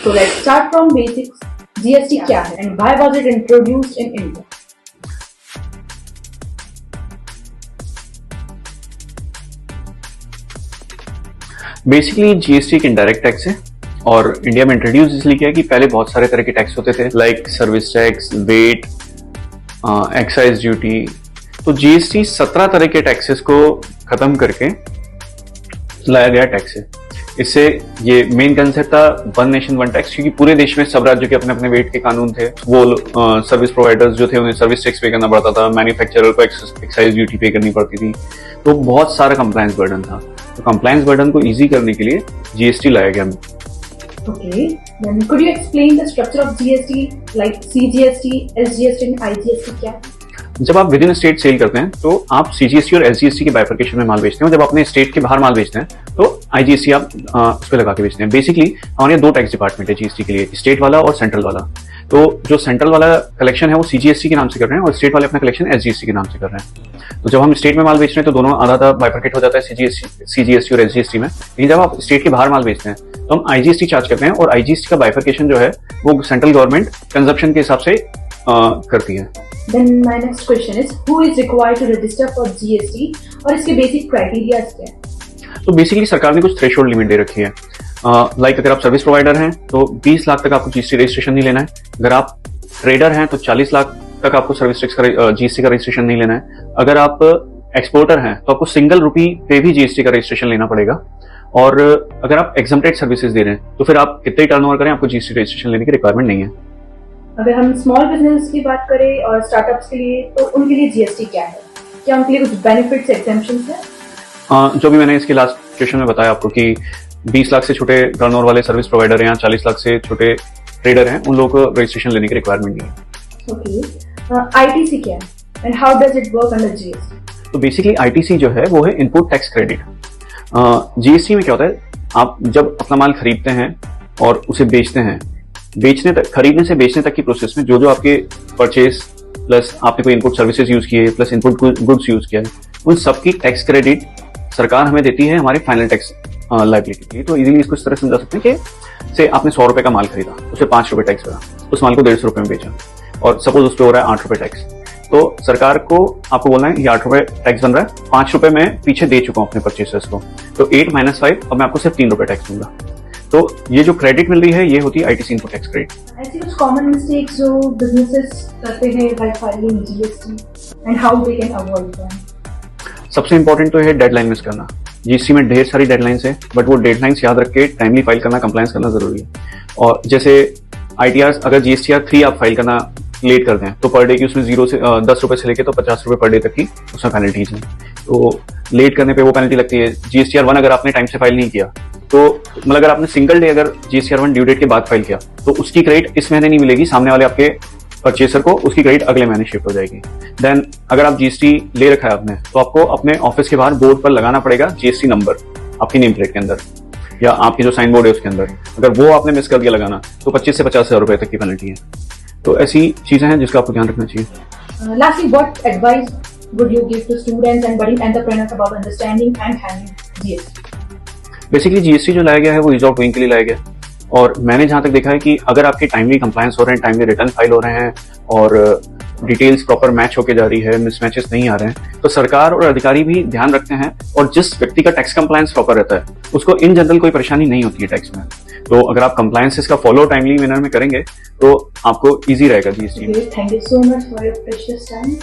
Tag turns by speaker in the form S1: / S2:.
S1: So let's start from basics. GST क्या है and why was it introduced in India?
S2: Basically GST एक indirect tax है और India में इंट्रोड्यूस इसलिए किया कि पहले बहुत सारे तरह के टैक्स होते थे, like service tax, VAT, excise duty. तो जीएसटी 17 तरह के टैक्सेस को खत्म करके लाया गया टैक्स है। इससे ये मेन कंसेप्ट था वन नेशन वन टैक्स, क्योंकि पूरे देश में सब राज्यों के अपने अपने वेट के कानून थे। वो सर्विस प्रोवाइडर्स जो थे उन्हें सर्विस टैक्स पे करना पड़ता था, मैन्युफैक्चरर को एक्साइज ड्यूटी पे करनी पड़ती थी। तो बहुत सारा कंप्लायंस बर्डन था। तो कंप्लायंस बर्डन को इजी करने के लिए जीएसटी लाया गया।
S1: Okay, then could you explain the structure of GST, like CGST, SGST and IGST क्या है?
S2: जब आप विद इन स्टेट सेल करते हैं तो आप सीजीएसटी और एसजीएसटी के बाइफर्केशन में माल बेचते हैं। जब अपने स्टेट के बाहर माल बेचते हैं तो आईजीएसटी आप उस पर लगा के बेचते हैं। बेसिकली हमारे दो टैक्स डिपार्टमेंट है जीएसटी के लिए, स्टेट वाला और सेंट्रल वाला। तो जो सेंट्रल वाला कलेक्शन है वो सीजीएसटी के नाम से कर रहे हैं और स्टेट वाले अपना कलेक्शन एसजीएसटी के नाम से कर रहे हैं। तो जब हम स्टेट में माल बेच रहे हैं तो दोनों आधा आधा बाइफर्केट हो जाता है सीजीएसटी और एसजीएसटी में। लेकिन जब आप स्टेट के बाहर माल बेचते हैं तो हम आईजीएसटी चार्ज करते हैं और आईजीएसटी का बाइफर्केशन जो है वो सेंट्रल गवर्नमेंट कंजप्शन के हिसाब से करती है।
S1: Then my next question is who is required to register for GST और इसके बेसिक क्राइटेरिया क्या है?
S2: तो बेसिकली सरकार ने कुछ थ्रेशोल्ड लिमिट दे रखी है। लाइक अगर आप सर्विस प्रोवाइडर हैं तो 20 लाख तक आपको जीएसटी रजिस्ट्रेशन नहीं लेना है। अगर आप ट्रेडर हैं तो 40 लाख तक आपको सर्विस टैक्स का जीएसटी का रजिस्ट्रेशन नहीं लेना है। अगर आप एक्सपोर्टर हैं तो आपको सिंगल रुपी पे भी जीएसटी का रजिस्ट्रेशन लेना पड़ेगा। और अगर आप एग्जम्प्टेड सर्विसेज दे रहे हैं तो फिर आप कितने ही टर्नओवर करें आपको जीएसटी रजिस्ट्रेशन लेने की रिक्वायरमेंट नहीं है।
S1: अगर हम स्मॉल बिजनेस की बात करें और स्टार्टअप्स के लिए तो उनके लिए जीएसटी क्या है? क्या उनके लिए कुछ बेनिफिट्स एक्सेम्पशंस है?
S2: जो भी मैंने इसके लास्ट क्वेश्चन में बताया आपको कि 20 लाख से छोटे टर्नओवर वाले सर्विस प्रोवाइडर हैं या 40 लाख से छोटे ट्रेडर हैं, उन लोगों को रजिस्ट्रेशन लेने की रिक्वायरमेंट नहीं है।
S1: ओके, आईटीसी क्या है and how does it work under GST?
S2: तो बेसिकली आईटीसी जो है वो है इनपुट टैक्स क्रेडिट। जीएसटी में क्या होता है, आप जब अपना माल खरीदते हैं और उसे बेचते हैं, बेचने तक, खरीदने से बेचने तक की प्रोसेस में जो जो आपके परचेस प्लस आपने कोई इनपुट सर्विसेज यूज किए प्लस इनपुट गुड्स यूज किया है, उन सबकी टैक्स क्रेडिट सरकार हमें देती है हमारे फाइनल टैक्स लायबिलिटी के लिए। तो इजीली इसको इस तरह समझा सकते हैं कि से आपने 100 रुपए का माल खरीदा, उसे 5 रुपए टैक्स भरा, उस माल को 150 रुपए में बेचा और सपोज उस पर हो रहा है 8 रुपए टैक्स। तो सरकार को आपको बोलना है ये 8 रुपए टैक्स बन रहा है, 5 रुपए मैं पीछे दे चुका हूं अपने परचेसर्स को, तो 8 - 5 अब मैं आपको सिर्फ 3 रुपए टैक्स दूंगा। तो ये जो क्रेडिट मिल रही है ये होती है आईटीसी इनपुट टैक्स क्रेडिट।
S1: ऐसी कुछ कॉमन मिस्टेक्स जो बिजनेसेस करते हैं bye filing GST and how they can avoid them?
S2: सबसे इंपॉर्टेंट तो है डेडलाइन मिस करना। जीएसटी में ढेर सारी डेडलाइंस है, बट वो डेडलाइंस याद रख के टाइमली फाइल करना, कंप्लायंस करना जरूरी है। और जैसे आईटीआर, अगर जीएसटीआर 3 आप फाइल करना लेट कर दें तो पर डे की उसमें 0 से 10 रुपए से लेके तो 50 रुपए पर डे तक की उसमें पेनल्टीज है। तो लेट करने पे वो पेनल्टी लगती है। जीएसटीआर 1 अगर आपने टाइम से फाइल नहीं किया तो मतलब अगर आपने सिंगल डे अगर जीएसटीआर 1 ड्यू डेट के बाद फाइल किया तो उसकी क्रेडिट इस महीने नहीं मिलेगी, सामने वाले आपके परचेसर को उसकी क्रेडिट अगले महीने शिफ्ट हो जाएगी। देन अगर आप जीएसटी ले रखा है आपने तो आपको अपने ऑफिस के बाहर बोर्ड पर लगाना पड़ेगा जीएसटी नंबर आपकी नेम प्लेट के अंदर या आपके जो साइन बोर्ड है उसके अंदर। अगर वो आपने मिस कर दिया लगाना तो 25 से 50 हजार रुपए तक की पेनल्टी है। तो ऐसी चीजें हैं जिसका आपको ध्यान रखना चाहिए।
S1: Lastly, what advice would you give to students and budding entrepreneurs about understanding and handling GST?
S2: Basically GST जो लाया गया है वो ईज ऑफ डूइंग के लिए लाया गया और मैंने जहां तक देखा है कि अगर आपके टाइमली कंप्लायंस हो रहे हैं, टाइमली रिटर्न फाइल हो रहे हैं और डिटेल्स प्रॉपर मैच होके जा रही है, मिसमैचेस नहीं आ रहे हैं, तो सरकार और अधिकारी भी ध्यान रखते हैं और जिस व्यक्ति का टैक्स कंप्लायंस प्रॉपर रहता है उसको इन जनरल कोई परेशानी नहीं होती है टैक्स में। तो अगर आप कंप्लायंसेस का फॉलो टाइमली मैनर में करेंगे तो आपको इजी रहेगा GST.
S1: Thank you so much for your precious time.